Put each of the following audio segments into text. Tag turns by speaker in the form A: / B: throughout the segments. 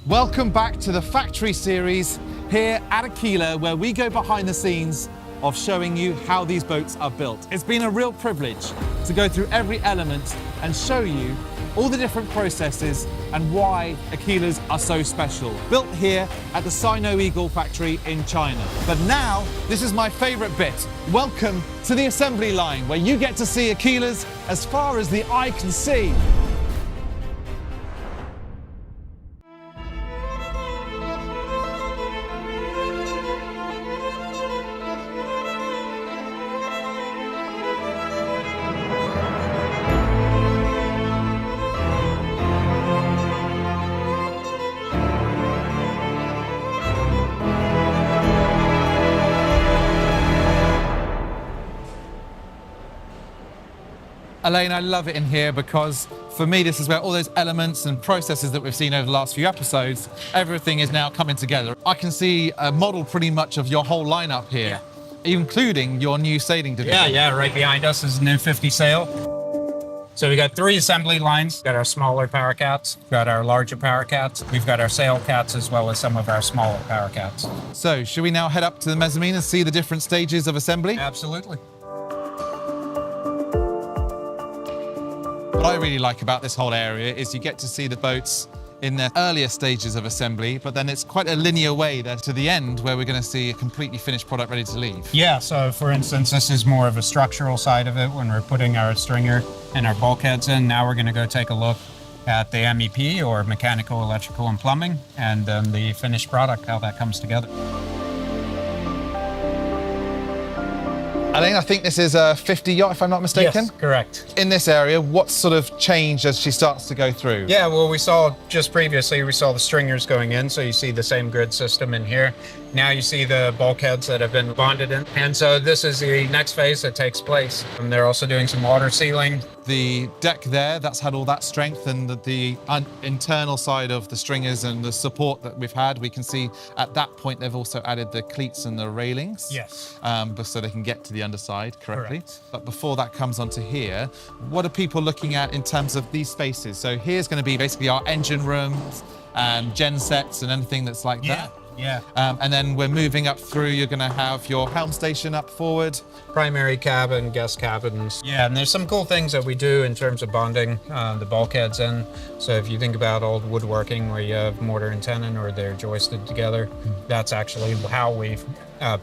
A: Welcome back to the factory series here at Aquila, where we go behind the scenes of showing you how these boats are built. It's been a real privilege to go through every element and show you all the different processes and why Aquilas are so special. Built here at the Sino Eagle factory in China. But now, this is my favorite bit. Welcome to the assembly line, where you get to see Aquilas as far as the eye can see. Alain, I love it in here because for me, this is where all those elements and processes that we've seen over the last few episodes, everything is now coming together. I can see a model pretty much of your whole lineup here, including your new sailing division.
B: Yeah, right behind us is a new 50 sail. So we got 3 assembly lines. We've got our smaller power cats, we've got our larger power cats, we've got our sail cats as well as some of our smaller power cats.
A: So should we now head up to the mezzanine and see the different stages of assembly?
B: Absolutely.
A: What I really like about this whole area is you get to see the boats in their earlier stages of assembly, but then it's quite a linear way there to the end where we're going to see a completely finished product ready to leave.
B: Yeah, so for instance, this is more of a structural side of it when we're putting our stringer and our bulkheads in. Now we're going to go take a look at the MEP, or mechanical, electrical, and plumbing, and then the finished product, how that comes together.
A: Alain, I think this is a 50 yacht, if I'm not mistaken?
B: Yes, correct.
A: In this area, what sort of change as she starts to go through?
B: Yeah, well, we saw just previously, we saw the stringers going in, so you see the same grid system in here. Now you see the bulkheads that have been bonded in. And so this is the next phase that takes place. And they're also doing some water sealing.
A: The deck there, that's had all that strength, and the internal side of the stringers and the support that we've had, we can see at that point they've also added the cleats and the railings.
B: Yes.
A: So they can get to the underside correctly.
B: Correct.
A: But before that comes onto here, what are people looking at in terms of these spaces? So here's going to be basically our engine rooms and gen sets and anything that's like that.
B: Yeah.
A: And then we're moving up through, you're going to have your helm station up forward.
B: Primary cabin, guest cabins. Yeah, and there's some cool things that we do in terms of bonding the bulkheads in. So if you think about old woodworking where you have mortar and tenon or they're joisted together, that's actually how we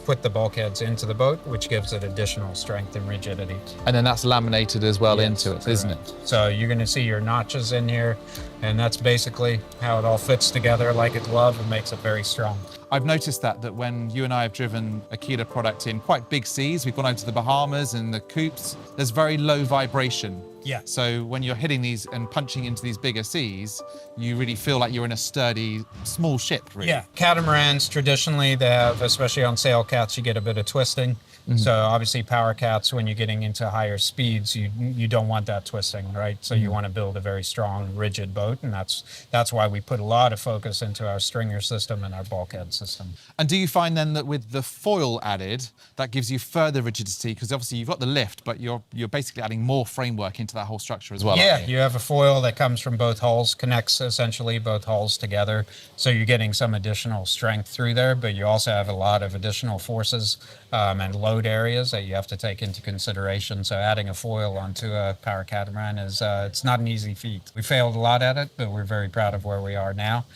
B: put the bulkheads into the boat, which gives it additional strength and rigidity.
A: And then that's laminated as well into it,
B: correct.
A: isn't it?
B: So you're going to see your notches in here, and that's basically how it all fits together like a glove and makes it very strong.
A: I've noticed that when you and I have driven Aquila product in quite big seas, we've gone over to the Bahamas and the coops, there's very low vibration.
B: Yeah.
A: So when you're hitting these and punching into these bigger seas, you really feel like you're in a sturdy, small ship, really.
B: Yeah, catamarans, traditionally they have, especially on sail cats, you get a bit of twisting. Mm-hmm. So obviously power cats, when you're getting into higher speeds, you don't want that twisting, right? So you want to build a very strong, rigid boat, and that's why we put a lot of focus into our stringer system and our bulkhead system.
A: And do you find then that with the foil added, that gives you further rigidity? Because obviously you've got the lift, but you're basically adding more framework into that whole structure as well.
B: Yeah, you have a foil that comes from both hulls, connects essentially both hulls together. So you're getting some additional strength through there, but you also have a lot of additional forces and load areas that you have to take into consideration. So adding a foil onto a power catamaran is it's not an easy feat. We failed a lot at it, but we're very proud of where we are now.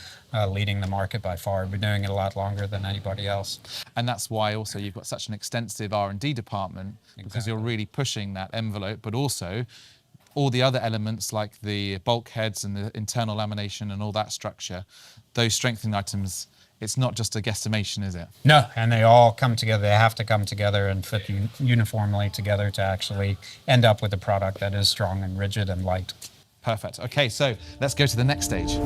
B: Leading the market by far. We've been doing it a lot longer than anybody else.
A: And that's why also you've got such an extensive R&D department, because you're really pushing that envelope, but also all the other elements like the bulkheads and the internal lamination and all that structure, those strengthening items, it's not just a guesstimation, is it?
B: No, and they all come together. They have to come together and fit uniformly together to actually end up with a product that is strong and rigid and light.
A: Perfect. Okay, so let's go to the next stage.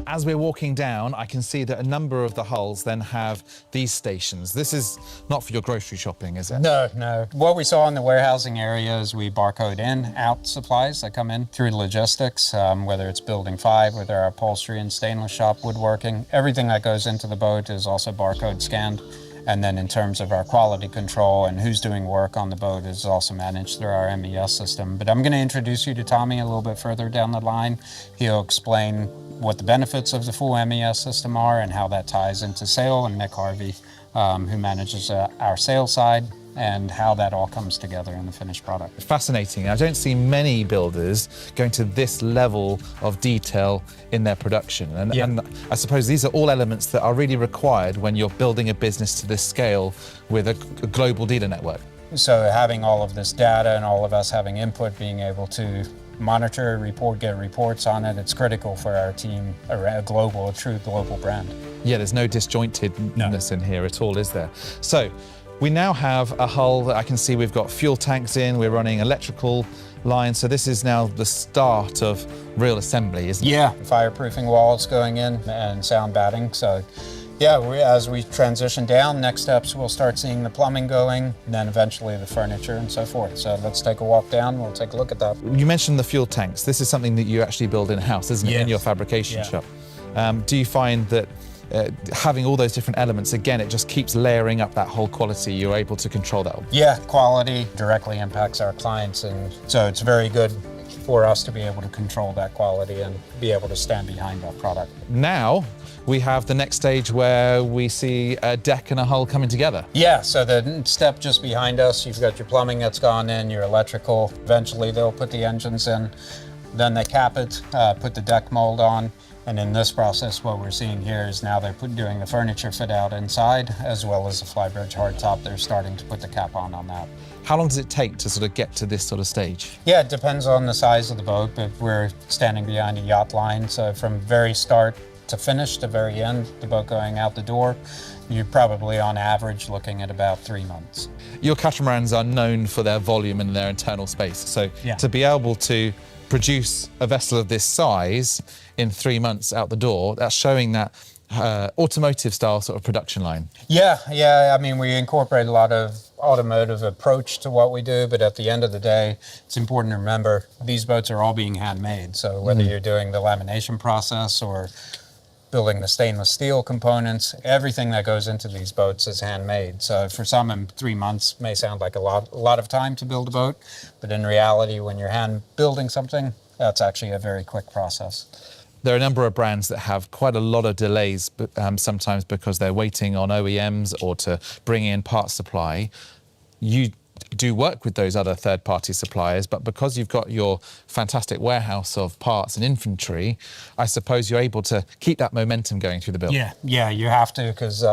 A: As we're walking down, I can see that a number of the hulls then have these stations. This is not for your grocery shopping, is it?
B: No. What we saw in the warehousing area is we barcode in, out supplies that come in through logistics, whether it's building 5, whether our upholstery and stainless shop woodworking. Everything that goes into the boat is also barcode scanned. And then in terms of our quality control and who's doing work on the boat is also managed through our MES system. But I'm going to introduce you to Tommy a little bit further down the line. He'll explain what the benefits of the full MES system are and how that ties into sale, and Nick Harvey, who manages our sales side, and how that all comes together in the finished product.
A: Fascinating. I don't see many builders going to this level of detail in their production. And I suppose these are all elements that are really required when you're building a business to this scale with a global dealer network.
B: So having all of this data and all of us having input, being able to monitor, report, get reports on it, it's critical for our team, a true global brand.
A: Yeah, there's no disjointedness in here at all, is there? So we now have a hull that I can see we've got fuel tanks in, we're running electrical lines, so this is now the start of real assembly, isn't it?
B: Yeah, fireproofing walls going in and sound batting. So yeah, as we transition down, next steps we'll start seeing the plumbing going, and then eventually the furniture and so forth. So let's take a walk down, we'll take a look at that.
A: You mentioned the fuel tanks. This is something that you actually build in-house, isn't it, in your fabrication shop? Do you find that having all those different elements, again, it just keeps layering up that whole quality, you're able to control that?
B: Yeah, quality directly impacts our clients, and so it's very good for us to be able to control that quality and be able to stand behind that product.
A: Now we have the next stage where we see a deck and a hull coming together.
B: Yeah, so the step just behind us, you've got your plumbing that's gone in, your electrical. Eventually they'll put the engines in, then they cap it, put the deck mold on. And in this process, what we're seeing here is now they're doing the furniture fit out inside, as well as the flybridge hardtop. They're starting to put the cap on that.
A: How long does it take to sort of get to this sort of stage?
B: Yeah, it depends on the size of the boat, but we're standing behind a yacht line. So from very start to finish to very end, the boat going out the door, you're probably on average looking at about 3 months.
A: Your catamarans are known for their volume and their internal space. So to be able to produce a vessel of this size in 3 months out the door, that's showing that automotive style sort of production line. Yeah, I mean, we incorporate a lot of automotive approach to what we do, but at the end of the day, it's important to remember these boats are all being handmade. So whether you're doing the lamination process or building the stainless steel components, everything that goes into these boats is handmade. So for some, in 3 months may sound like a lot of time to build a boat, but in reality, when you're hand building something, that's actually a very quick process. There are a number of brands that have quite a lot of delays, sometimes because they're waiting on OEMs or to bring in parts supply. You do work with those other third-party suppliers, but because you've got your fantastic warehouse of parts and inventory, I suppose you're able to keep that momentum going through the build.
B: Yeah, you have to, because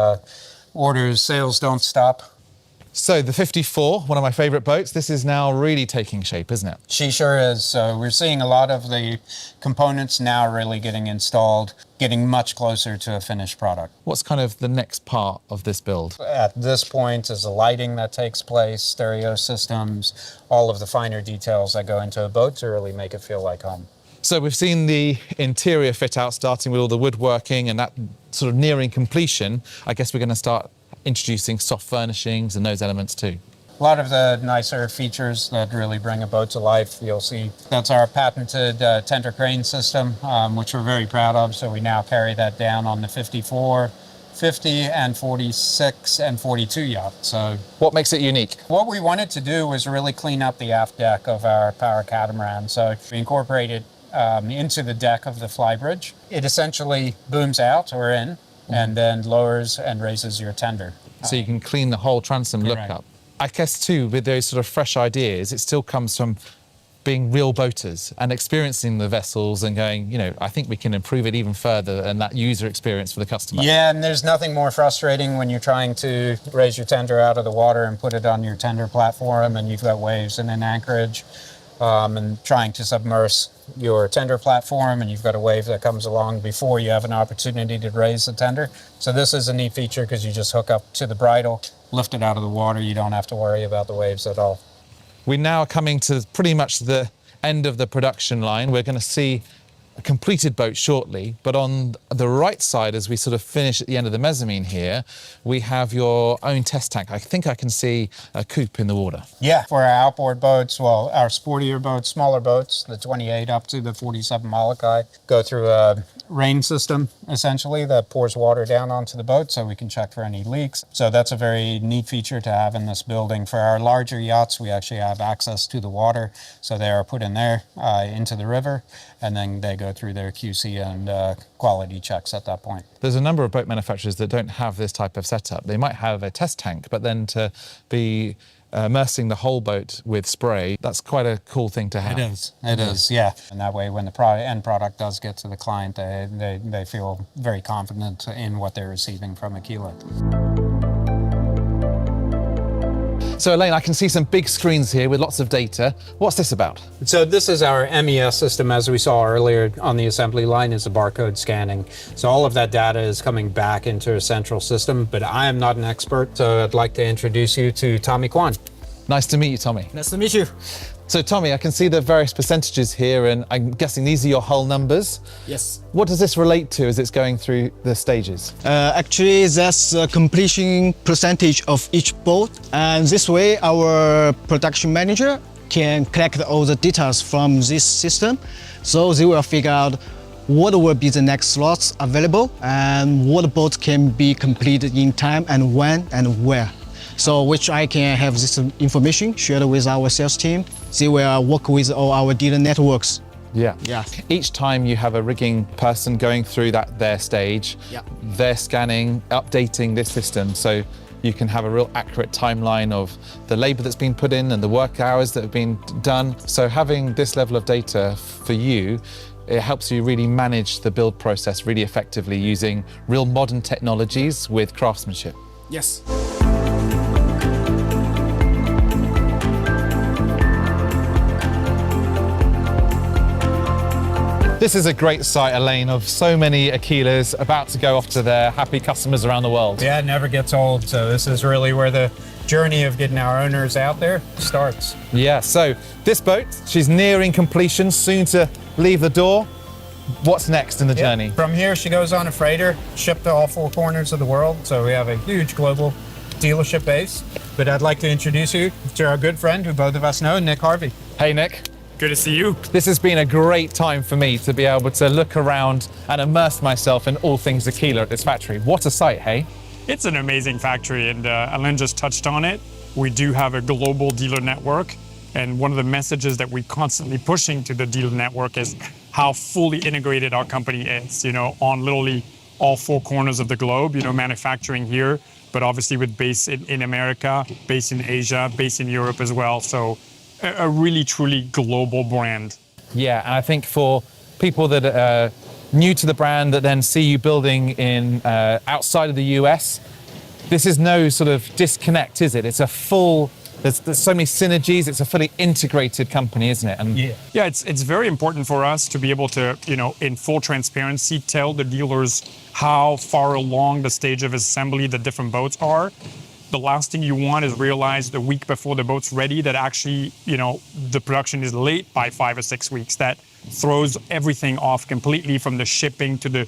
B: sales don't stop.
A: So the 54, one of my favorite boats, this is now really taking shape, isn't it?
B: She sure is. So we're seeing a lot of the components now really getting installed, getting much closer to a finished product.
A: What's kind of the next part of this build?
B: At this point is the lighting that takes place, stereo systems, all of the finer details that go into a boat to really make it feel like home.
A: So we've seen the interior fit out, starting with all the woodworking and that sort of nearing completion. I guess we're going to start introducing soft furnishings and those elements too.
B: A lot of the nicer features that really bring a boat to life, you'll see. That's our patented tender crane system, which we're very proud of. So we now carry that down on the 54, 50, and 46, and 42 yacht. So
A: what makes it unique?
B: What we wanted to do was really clean up the aft deck of our power catamaran. So we incorporated into the deck of the flybridge. It essentially booms out or in, and then lowers and raises your tender.
A: So you can clean the whole transom look up. I guess too, with those sort of fresh ideas, it still comes from being real boaters and experiencing the vessels and going, I think we can improve it even further, and that user experience for the customer.
B: Yeah, and there's nothing more frustrating when you're trying to raise your tender out of the water and put it on your tender platform, and you've got waves and an anchorage, and trying to submerge your tender platform, and you've got a wave that comes along before you have an opportunity to raise the tender. So this is a neat feature because you just hook up to the bridle, lift it out of the water. You don't have to worry about the waves at all.
A: We're now coming to pretty much the end of the production line. We're going to see a completed boat shortly, but on the right side, as we sort of finish at the end of the mezzanine here, we have your own test tank. I think I can see a coupe in the water.
B: Yeah, for our outboard boats, well, our sportier boats, smaller boats, the 28 up to the 47 Molokai, go through a rain system, essentially, that pours water down onto the boat so we can check for any leaks. So that's a very neat feature to have in this building. For our larger yachts, we actually have access to the water, so they are put in there into the river, and then they go through their QC and quality checks at that point.
A: There's a number of boat manufacturers that don't have this type of setup. They might have a test tank, but then to be immersing the whole boat with spray, that's quite a cool thing to have.
B: It is, yeah. And that way, when the end product does get to the client, they feel very confident in what they're receiving from Aquila.
A: So Alain, I can see some big screens here with lots of data. What's this about?
B: So this is our MES system, as we saw earlier on the assembly line, is the barcode scanning. So all of that data is coming back into a central system, but I am not an expert, so I'd like to introduce you to Tommy Kwan.
A: Nice to meet you, Tommy.
C: Nice to meet you.
A: So Tommy, I can see the various percentages here, and I'm guessing these are your hull numbers.
C: Yes.
A: What does this relate to as it's going through the stages?
C: Actually, that's a completion percentage of each boat. And this way, our production manager can collect all the data from this system. So they will figure out what will be the next slots available and what boats can be completed in time and when and where. So which I can have this information shared with our sales team. They will work with all our dealer networks.
A: Yeah.
C: Yeah.
A: Each time you have a rigging person going through their stage,
C: Yeah.
A: they're scanning, updating this system, so you can have a real accurate timeline of the labor that's been put in and the work hours that have been done. So having this level of data for you, it helps you really manage the build process really effectively using real modern technologies with craftsmanship.
C: Yes.
A: This is a great site, Alain, of so many Aquilas about to go off to their happy customers around the world.
B: Yeah, it never gets old. So this is really where the journey of getting our owners out there starts.
A: Yeah, so this boat, she's nearing completion, soon to leave the door. What's next in the journey?
B: From here, she goes on a freighter, shipped to all four corners of the world. So we have a huge global dealership base. But I'd like to introduce you to our good friend who both of us know, Nick Harvey.
A: Hey, Nick.
D: Good to see you.
A: This has been a great time for me to be able to look around and immerse myself in all things Aquila at this factory. What a sight, hey?
D: It's an amazing factory, and Alain just touched on it. We do have a global dealer network, and one of the messages that we're constantly pushing to the dealer network is how fully integrated our company is, on literally all four corners of the globe, manufacturing here, but obviously with base in America, base in Asia, base in Europe as well. So a really, truly global brand.
A: Yeah, and I think for people that are new to the brand that then see you building in outside of the US, this is no sort of disconnect, is it? It's a full, there's so many synergies, it's a fully integrated company, isn't it? And
D: Yeah, it's very important for us to be able to, in full transparency, tell the dealers how far along the stage of assembly the different boats are. The last thing you want is realize the week before the boat's ready that actually, the production is late by 5 or 6 weeks. That throws everything off completely, from the shipping to the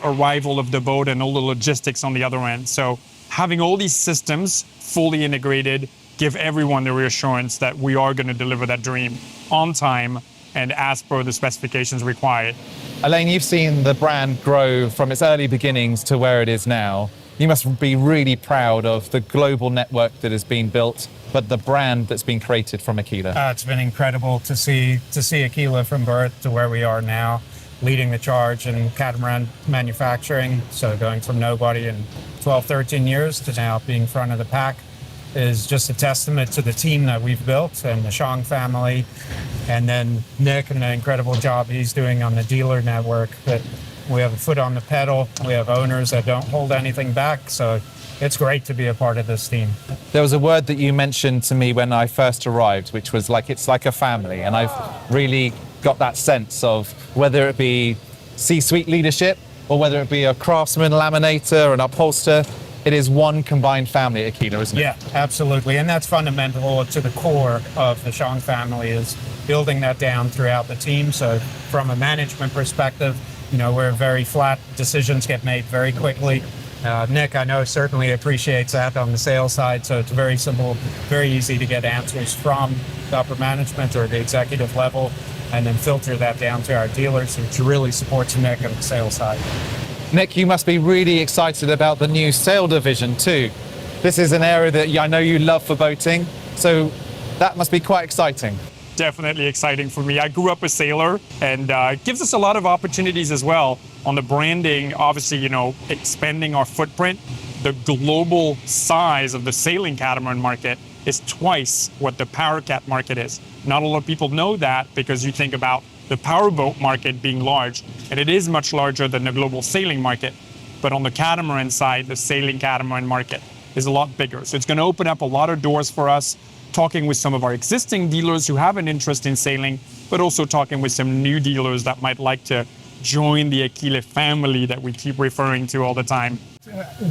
D: arrival of the boat and all the logistics on the other end. So having all these systems fully integrated give everyone the reassurance that we are going to deliver that dream on time and as per the specifications required.
A: Alain, you've seen the brand grow from its early beginnings to where it is now. You must be really proud of the global network that has been built, but the brand that's been created from Aquila.
B: It's been incredible to see Aquila from birth to where we are now, leading the charge in catamaran manufacturing. So going from nobody in 12, 13 years to now being front of the pack is just a testament to the team that we've built and the Shang family. And then Nick and the incredible job he's doing on the dealer network. That we have a foot on the pedal. We have owners that don't hold anything back. So it's great to be a part of this team.
A: There was a word that you mentioned to me when I first arrived, which was it's like a family. And I've really got that sense of whether it be C-suite leadership or whether it be a craftsman, laminator, an upholster, it is one combined family at Aquila, isn't it?
B: Yeah, absolutely. And that's fundamental to the core of the Shang family, is building that down throughout the team. So from a management perspective, we're very flat. Decisions get made very quickly. Nick, I know, certainly appreciates that on the sales side. So it's very simple, very easy to get answers from the upper management or the executive level, and then filter that down to our dealers, which really supports Nick on the sales side.
A: Nick, you must be really excited about the new sail division too. This is an area that I know you love for boating, so that must be quite exciting.
D: Definitely exciting for me. I grew up a sailor, and it gives us a lot of opportunities as well on the branding. Obviously, expanding our footprint. The global size of the sailing catamaran market is twice what the power cat market is. Not a lot of people know that, because you think about the powerboat market being large, and it is much larger than the global sailing market. But on the catamaran side, the sailing catamaran market is a lot bigger. So it's going to open up a lot of doors for us, talking with some of our existing dealers who have an interest in sailing, but also talking with some new dealers that might like to join the Aquila family that we keep referring to all the time.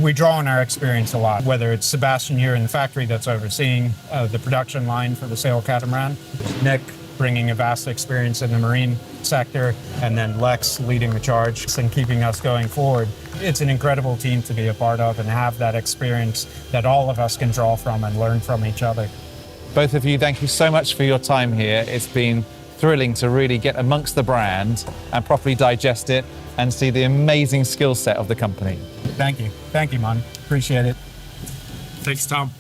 B: We draw on our experience a lot, whether it's Sebastian here in the factory that's overseeing the production line for the sail catamaran, Nick bringing a vast experience in the marine sector, and then Lex leading the charge and keeping us going forward. It's an incredible team to be a part of and have that experience that all of us can draw from and learn from each other.
A: Both of you, thank you so much for your time here. It's been thrilling to really get amongst the brand and properly digest it and see the amazing skill set of the company.
B: Thank you. Thank you, man. Appreciate it.
D: Thanks, Tom.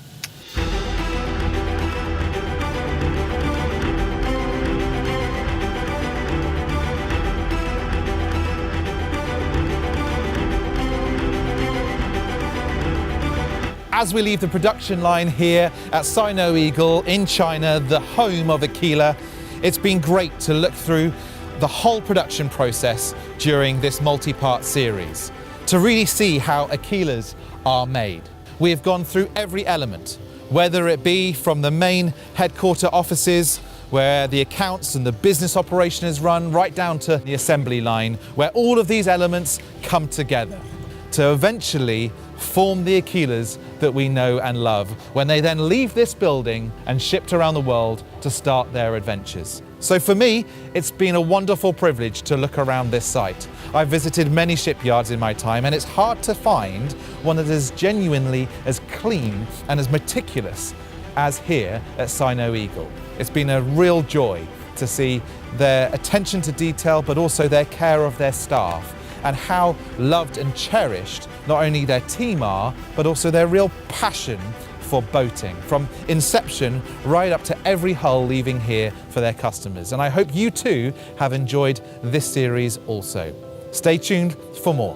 A: As we leave the production line here at Sino Eagle in China, the home of Aquila, it's been great to look through the whole production process during this multi-part series to really see how Aquilas are made. We have gone through every element, whether it be from the main headquarter offices where the accounts and the business operation is run, right down to the assembly line where all of these elements come together to eventually form the Aquilas that we know and love when they then leave this building and shipped around the world to start their adventures. So for me, it's been a wonderful privilege to look around this site. I've visited many shipyards in my time, and it's hard to find one that is genuinely as clean and as meticulous as here at Sino Eagle. It's been a real joy to see their attention to detail, but also their care of their staff, and how loved and cherished not only their team are, but also their real passion for boating, from inception right up to every hull leaving here for their customers. And I hope you too have enjoyed this series also. Stay tuned for more.